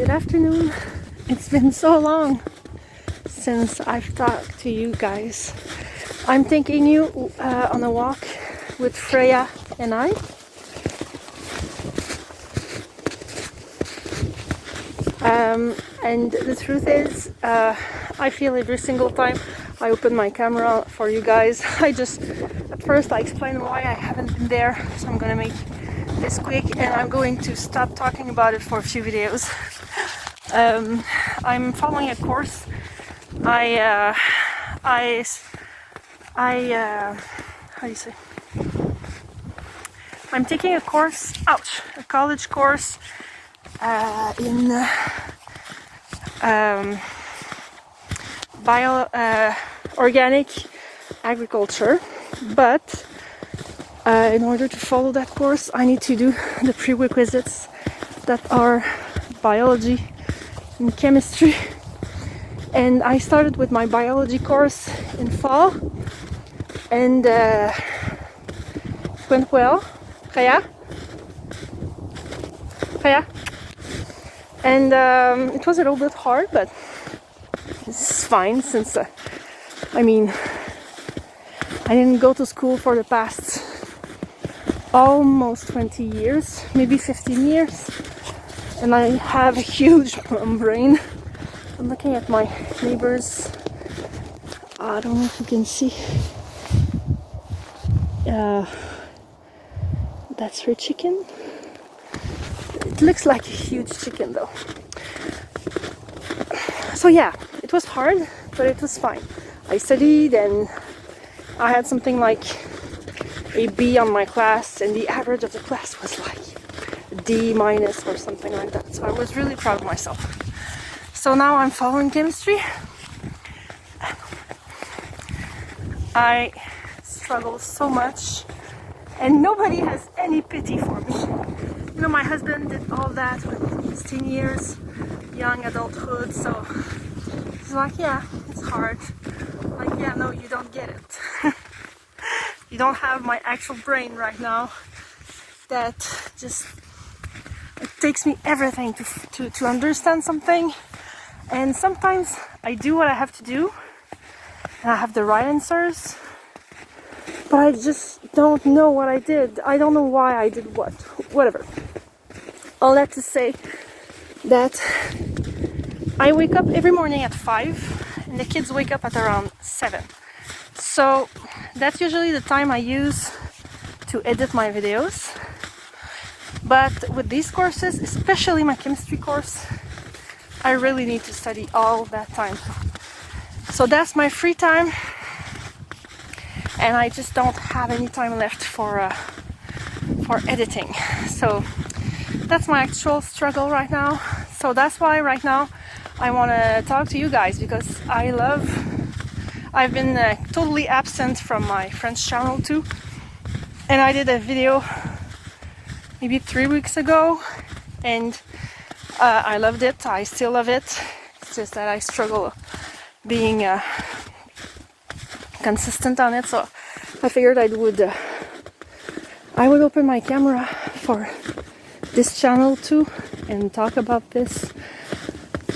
Good afternoon. It's been so long since I've talked to you guys. I'm taking you on a walk with Freya and I. And the truth is, I feel every single time I open my camera for you guys, at first I explain why I haven't been there, so I'm gonna make this quick and I'm going to stop talking about it for a few videos. I'm following a course. How do you say? I'm taking a course, a college course in organic agriculture, but in order to follow that course I need to do the prerequisites that are biology and chemistry, and I started with my biology course in fall and it went well. Freya? And it was a little bit hard, but it's fine since I didn't go to school for the past almost 20 years, maybe 15 years, and I have a huge brain. I'm looking at my neighbors. I don't know if you can see. That's her chicken. It looks like a huge chicken though. So yeah, it was hard, but it was fine. I studied and I had something like a B on my class, and the average of the class was like D minus or something like that. So I was really proud of myself. So now I'm following chemistry. I struggle so much and nobody has any pity for me. You know, my husband did all that with his teen years, young adulthood, so he's like, yeah, it's hard. I'm like, yeah, no, you don't get it. You don't have my actual brain right now. That just, it takes me everything to understand something. And sometimes I do what I have to do and I have the right answers, but I just don't know what I did. I don't know why I did what, whatever. All that to say that I wake up every morning at 5 and the kids wake up at around 7. So that's usually the time I use to edit my videos. But with these courses, especially my chemistry course, I really need to study all that time. So that's my free time, and I just don't have any time left for editing. So that's my actual struggle right now. So that's why right now I want to talk to you guys, because I've been totally absent from my French channel too, and I did a video maybe 3 weeks ago and I loved it. I still love it. It's just that I struggle being consistent on it, so I figured I would open my camera for this channel too and talk about this.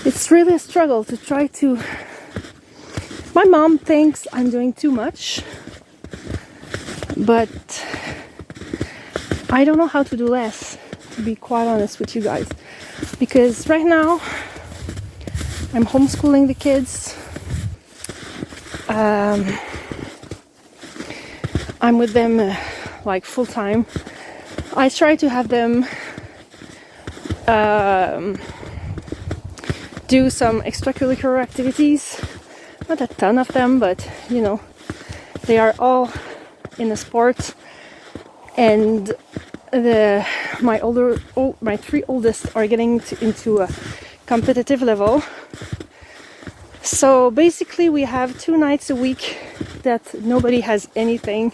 It's really a struggle to try to... My mom thinks I'm doing too much, but I don't know how to do less, to be quite honest with you guys, because right now I'm homeschooling the kids. I'm with them like full time. I try to have them do some extracurricular activities, not a ton of them, but you know, they are all in a sport, and my 3 oldest are getting into a competitive level. So basically we have 2 nights a week that nobody has anything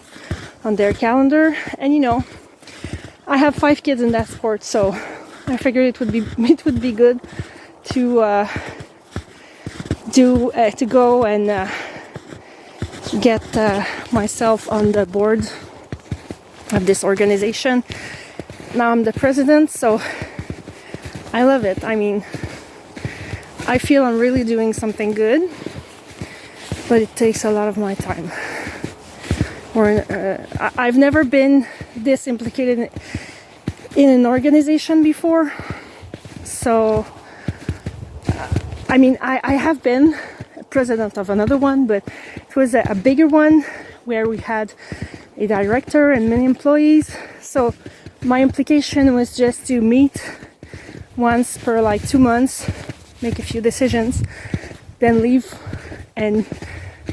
on their calendar, and you know, I have 5 kids in that sport, so I figured it would be good to go and get myself on the board of this organization. Now I'm the president, so I love it. I mean, I feel I'm really doing something good, but it takes a lot of my time. I've never been this implicated in an organization before, so I mean, I have been president of another one, but it was a bigger one where we had a director and many employees. So my implication was just to meet once per like 2 months, make a few decisions, then leave and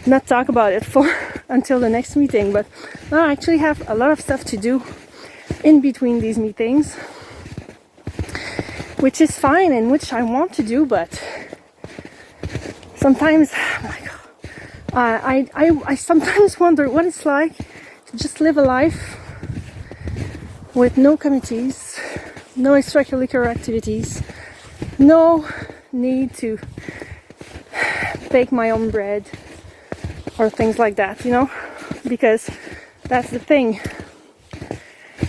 not talk about it for until the next meeting. But now I actually have a lot of stuff to do in between these meetings, which is fine and which I want to do, but sometimes I sometimes wonder what it's like to just live a life with no committees, no extracurricular activities, no need to bake my own bread or things like that, you know, because that's the thing.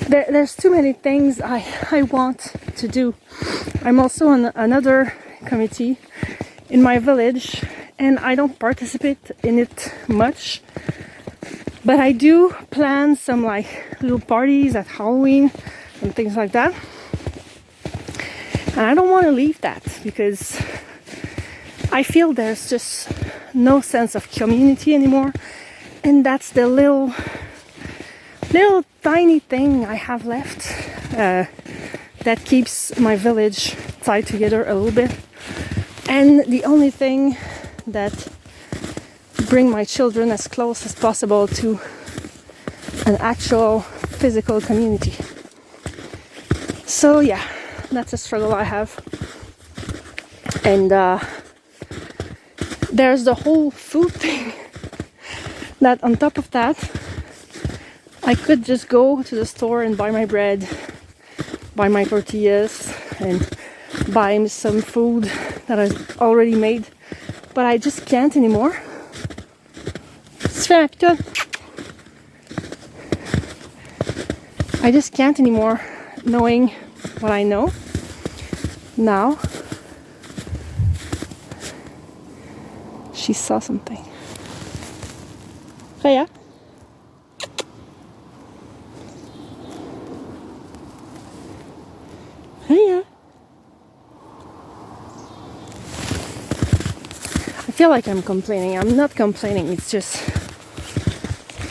There's too many things I want to do. I'm also on another committee in my village, and I don't participate in it much, but I do plan some like little parties at Halloween and things like that. And I don't want to leave that because I feel there's just no sense of community anymore, and that's the little tiny thing I have left that keeps my village tied together a little bit, and the only thing that bring my children as close as possible to an actual physical community. So yeah, that's a struggle I have. And there's the whole food thing, that on top of that I could just go to the store and buy my bread, buy my tortillas, and buy some food that I already made, but I just can't anymore. I just can't anymore, knowing what I know now. She saw something. Freya? Freya? I feel like I'm complaining. I'm not complaining, it's just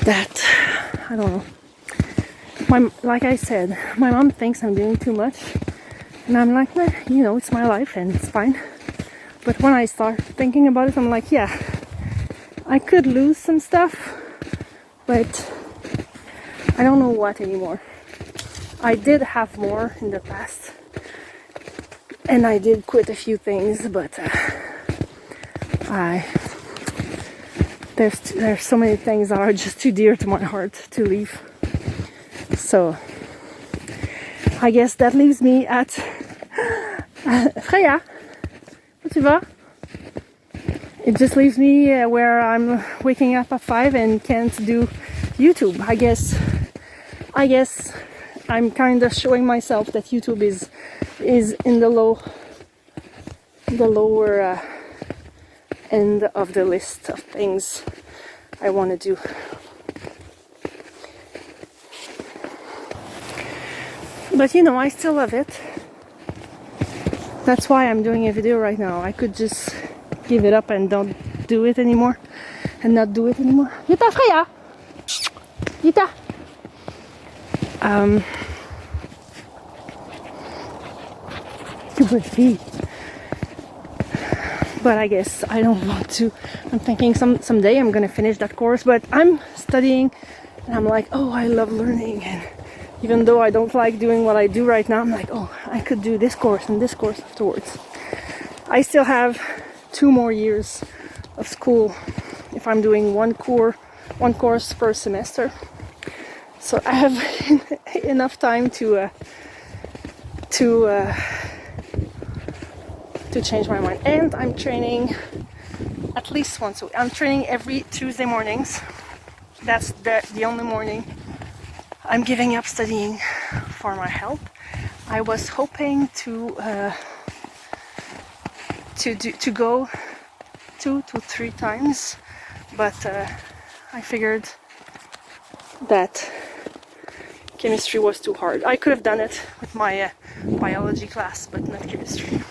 that, I don't know. Like I said, my mom thinks I'm doing too much, and I'm like, well, you know, it's my life and it's fine. But when I start thinking about it, I'm like, yeah, I could lose some stuff, but I don't know what anymore. I did have more in the past, and I did quit a few things, but there's so many things that are just too dear to my heart to leave. So I guess that leaves me at Freya, où tu vas? It just leaves me where I'm waking up at 5 and can't do YouTube. I guess I'm kind of showing myself that YouTube is in the lower end of the list of things I want to do. But you know, I still love it. That's why I'm doing a video right now. I could just give it up and don't do it anymore, and not do it anymore. Vita, Freya! Vita! But I guess I don't want to. I'm thinking someday I'm gonna finish that course, but I'm studying and I'm like, oh, I love learning, and even though I don't like doing what I do right now, I'm like, oh, I could do this course and this course afterwards. I still have 2 more years of school if I'm doing one course per semester. So I have enough time to change my mind. And I'm training at least once a week. I'm training every Tuesday mornings. That's the only morning I'm giving up studying for my health. I was hoping to to go 2 to 3 times, but I figured that chemistry was too hard. I could have done it with my biology class, but not chemistry.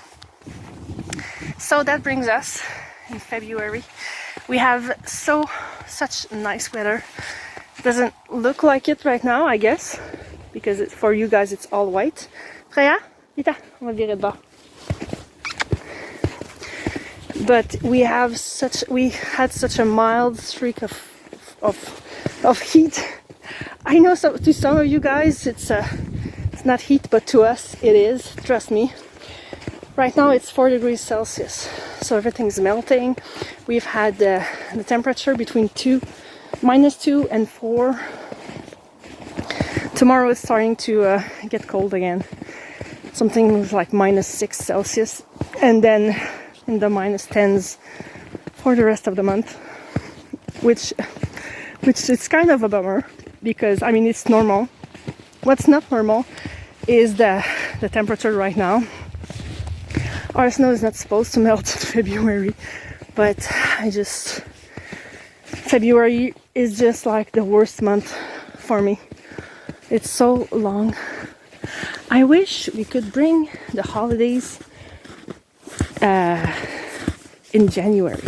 So that brings us in February. We have such nice weather. It doesn't look like it right now, I guess, because for you guys it's all white. Freya, vite, on va virer de bord. But we had such a mild streak of heat. I know to some of you guys it's not heat, but to us it is. Trust me. Right now it's 4 degrees Celsius, so everything's melting. We've had the temperature between -2 and 4. Tomorrow it's starting to get cold again. Something like -6 Celsius, and then in the -10s for the rest of the month, which is kind of a bummer, because I mean it's normal. What's not normal is the temperature right now. Our snow is not supposed to melt in February, but February is just like the worst month for me. It's so long. I wish we could bring the holidays in January.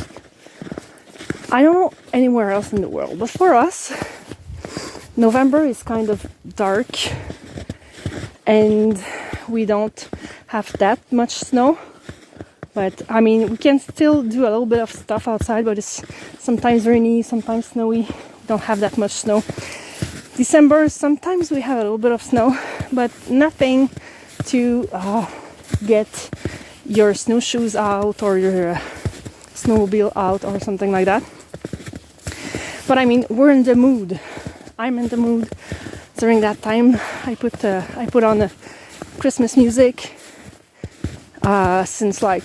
I don't know anywhere else in the world, but for us, November is kind of dark and we don't have that much snow. But I mean, we can still do a little bit of stuff outside, but it's sometimes rainy, sometimes snowy. We don't have that much snow. December, sometimes we have a little bit of snow, but nothing to get your snowshoes out or your snowmobile out or something like that. But I mean, we're in the mood. I'm in the mood. During that time, I put on the Christmas music. Since like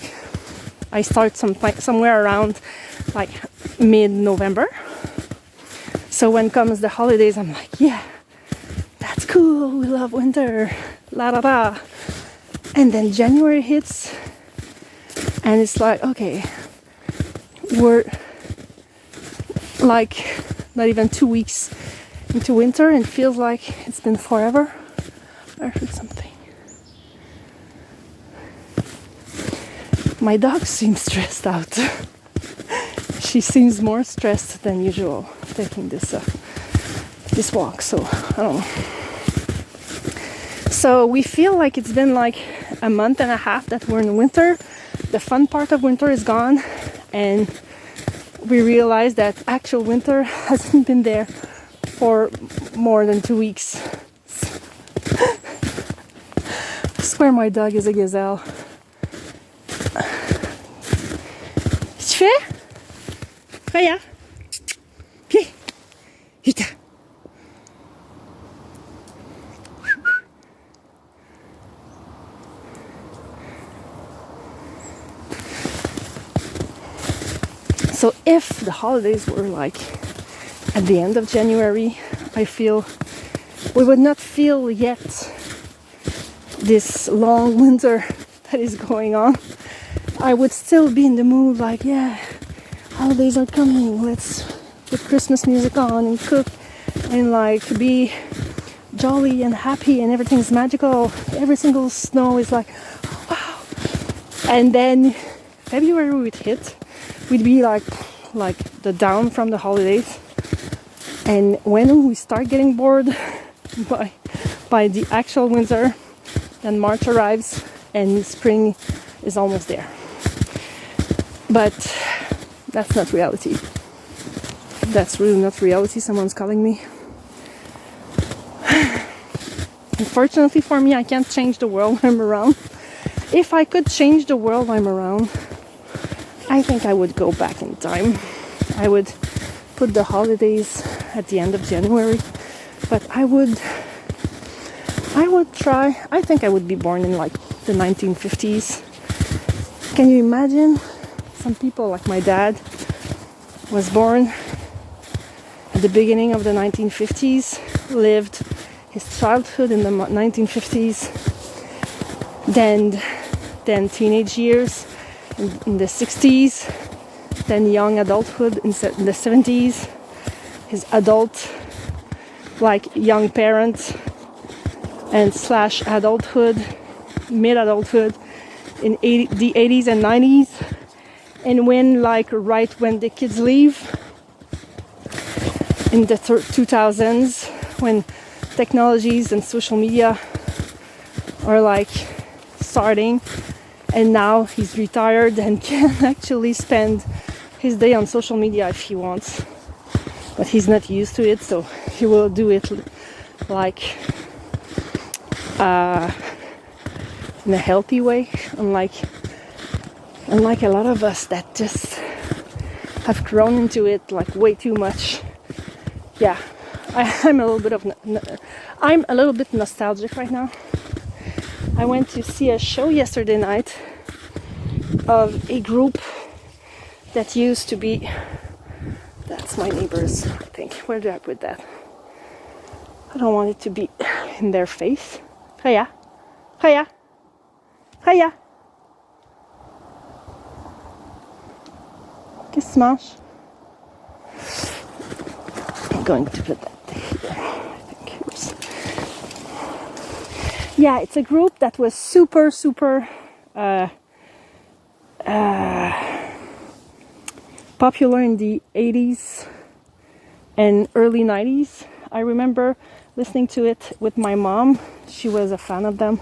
I start somewhere around like mid-November. So when comes the holidays, I'm like, yeah, that's cool. We love winter. La da da. And then January hits, and it's like, okay, we're like not even 2 weeks into winter, and it feels like it's been forever. I heard something. My dog seems stressed out. She seems more stressed than usual taking this walk, so I don't know. So we feel like it's been like a month and a half that we're in winter. The fun part of winter is gone, and we realize that actual winter hasn't been there for more than 2 weeks. I swear my dog is a gazelle. Qu'est-ce que tu fais? Freya? Viens! Vite! So if the holidays were like at the end of January, I feel we would not feel yet this long winter that is going on. I would still be in the mood like, yeah, holidays are coming, let's put Christmas music on and cook and like be jolly and happy and everything's magical. Every single snow is like, wow. And then February would hit. We'd be like the down from the holidays. And when we start getting bored by the actual winter, then March arrives and spring is almost there. But that's not reality. That's really not reality. Someone's calling me. Unfortunately for me, I can't change the world I'm around. If I could change the world I'm around, I think I would go back in time. I would put the holidays at the end of January, but I would try. I think I would be born in like the 1950s. Can you imagine? Some people like my dad was born at the beginning of the 1950s, lived his childhood in the 1950s, then teenage years, in the 60s, then young adulthood in the 70s, his adult, like young parents, and slash adulthood, mid-adulthood in the 80s and 90s, and when like right when the kids leave in the 2000s, when technologies and social media are like starting, and now he's retired and can actually spend his day on social media if he wants, but he's not used to it, so he will do it like in a healthy way, unlike a lot of us that just have grown into it like way too much. Yeah, I'm a little bit nostalgic right now. I went to see a show yesterday night of a group that used to be, that's my neighbors, I think. Where do I put that? I don't want it to be in their face. Hiya. Hiya. Hiya. Qu'est-ce que tu manges? I'm going to put that here, I think. Oops. Yeah, it's a group that was super popular in the 80s and early 90s. I remember listening to it with my mom. She was a fan of them.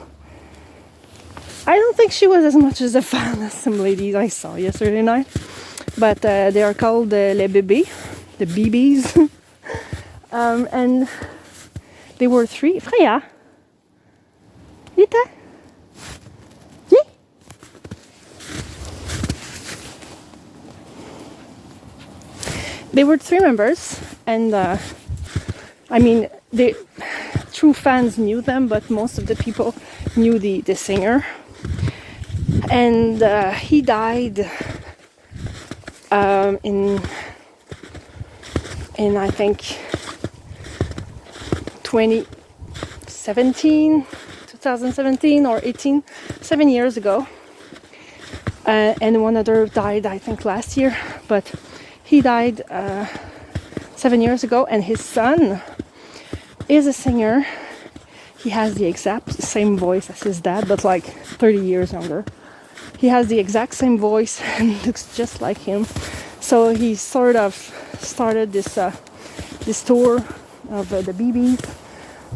I don't think she was as much as a fan as some ladies I saw yesterday night, but they are called Les Bébés, the BBs. And they were three. Freya, Vita, yeah. They were three members, and I mean, the true fans knew them, but most of the people knew the singer. And he died in I think 2017 or 18, 7 years ago. And one other died, I think, last year, but he died 7 years ago, and his son is a singer. He has the exact same voice as his dad, but like 30 years younger. He has the exact same voice and looks just like him. So he sort of started this tour of the BBs,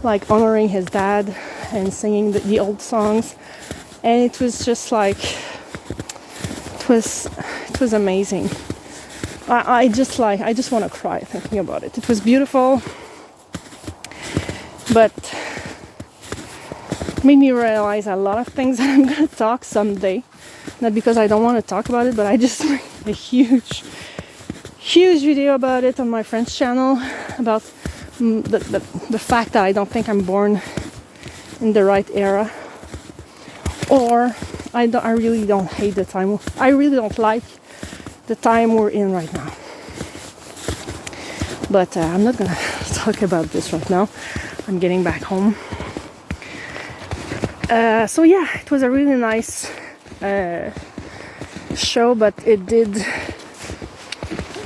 like honoring his dad and singing the old songs. And it was just like, it was amazing. I just want to cry thinking about it. It was beautiful, but made me realize a lot of things that I'm going to talk someday. Not because I don't want to talk about it, but I just made a huge video about it on my friend's channel, about the fact that I don't think I'm born in the right era, or I really don't hate the time. I really don't like the time we're in right now. But I'm not gonna talk about this right now. I'm getting back home. So yeah, it was a really nice show, but it did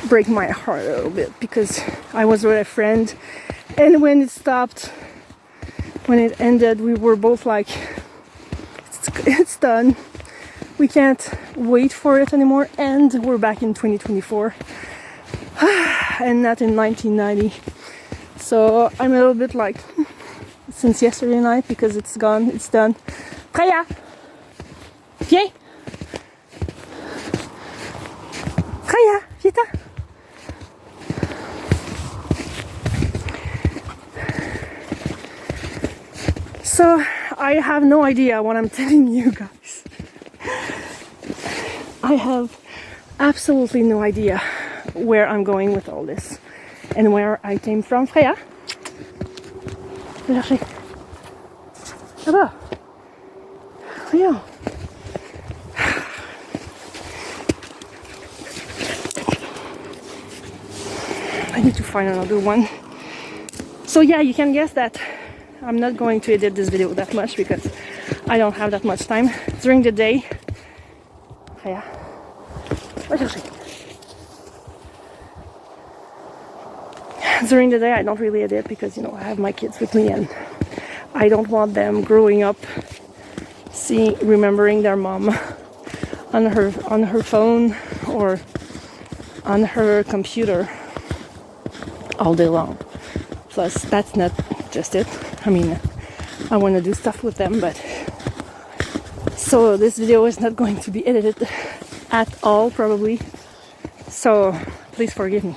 break my heart a little bit because I was with a friend, and when it stopped, when it ended, we were both like, it's done. We can't wait for it anymore, and we're back in 2024 and not in 1990. So I'm a little bit like, since yesterday night, because it's gone, it's done. Freya, viens. Freya, viens. So I have no idea what I'm telling you guys. I have absolutely no idea where I'm going with all this and where I came from. Freya, viens chercher. Là-bas. Voyons. I need to find another one. So yeah, you can guess that I'm not going to edit this video that much because I don't have that much time during the day. Yeah. Va chercher. During the day I don't really edit because, you know, I have my kids with me and I don't want them growing up remembering their mom on her phone or on her computer all day long. Plus, that's not just it. I mean, I want to do stuff with them, but so this video is not going to be edited at all, probably. So please forgive me.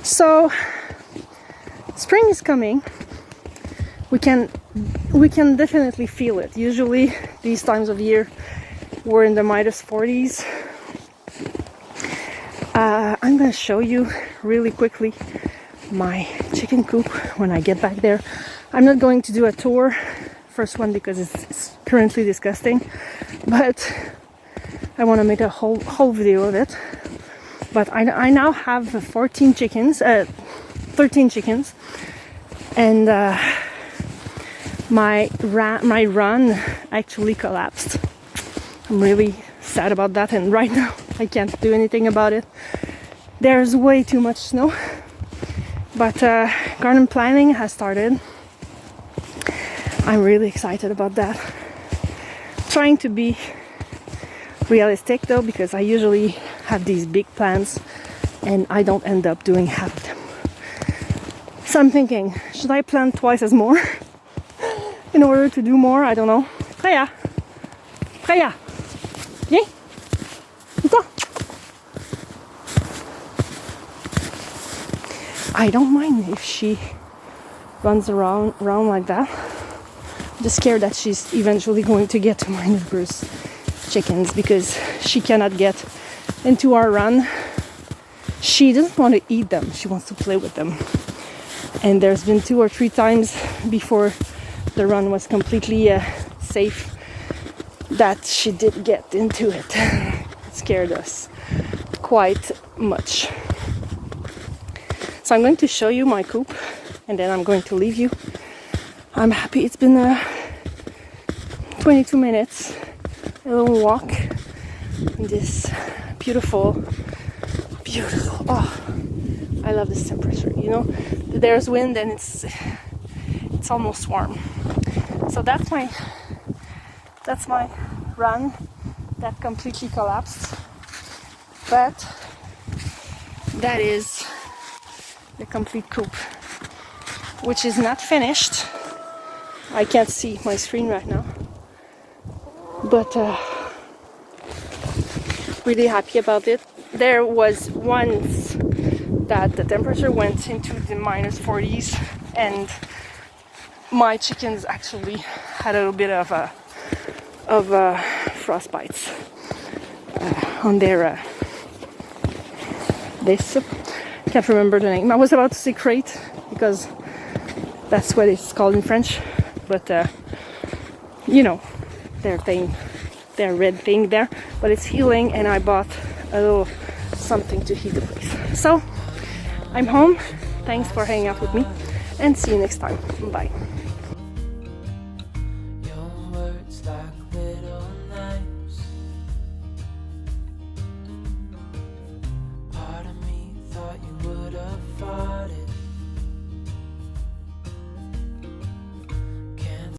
So spring is coming. We can definitely feel it. Usually these times of year we're in the minus 40s. I'm gonna show you really quickly my chicken coop when I get back there. I'm not going to do a tour, first one because it's currently disgusting, but I want to make a whole video of it. But I now have 13 chickens, and my run actually collapsed. I'm really sad about that, and right now I can't do anything about it. There's way too much snow, but garden planting has started. I'm really excited about that. Trying to be realistic though, because I usually have these big plans and I don't end up doing half of them. So I'm thinking, should I plant twice as more in order to do more? I don't know. Freya! Freya! Viens! Viens! I don't mind if she runs around like that. I'm just scared that she's eventually going to get to my neighbor's chickens because she cannot get into our run. She doesn't want to eat them, she wants to play with them. And there's been 2 or 3 times before the run was completely safe that she did get into it. It scared us quite much. So I'm going to show you my coop and then I'm going to leave you. I'm happy it's been 22 minutes, a little walk in this beautiful, oh, I love this temperature, you know, there's wind and it's almost warm. So that's my run that completely collapsed, but that is the complete coop, which is not finished. I can't see my screen right now, but really happy about it. There was once that the temperature went into the minus 40s and my chickens actually had a little bit of frostbites on their this, can't remember the name. I was about to say crate because that's what it's called in French, but you know, their red thing there, but it's healing and I bought a little something to heat the place. So I'm home. Thanks for hanging out with me and see you next time. Bye.